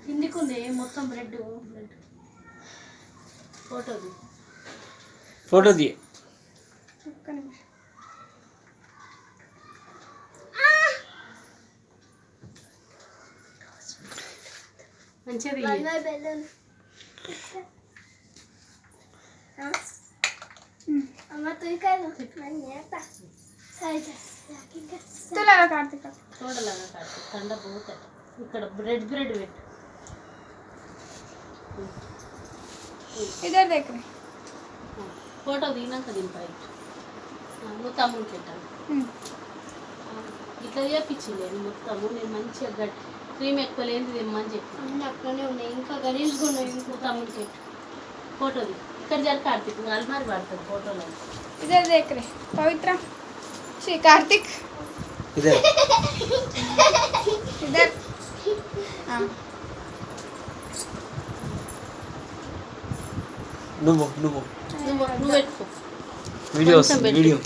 కిందికి ఉంది మొత్తం బ్రెడ్ ఫోటో తీ మంచిది చూడలాగా కార్తీక్ తండ పోతాయి ఇక్కడ బ్రెడ్ పెట్టు इधर देख रहे ఫోటో దిగినాక దింపాయి నువ్వు తమ్ముడు పెట్టాను ఇట్లా చేపించింది మొత్తము నేను మంచిగా గట్టి క్రీమ్ ఎక్కువ లేనిది తెమ్మని చెప్పి అట్లనే ఉన్నాయి ఇంకా గలీజ్గా ఉన్నాయి ఇంకో తమ్ముడు పెట్టు ఫోటో ది ఇక్కడ జరి కార్తీక్ అల్మారి పడుతుంది ఫోటోలో इधर देख रहे पवित्र श्री कार्तिक ఇదే इधर हाँ నువ్వు నువ్వు పెట్టుకో వీడియో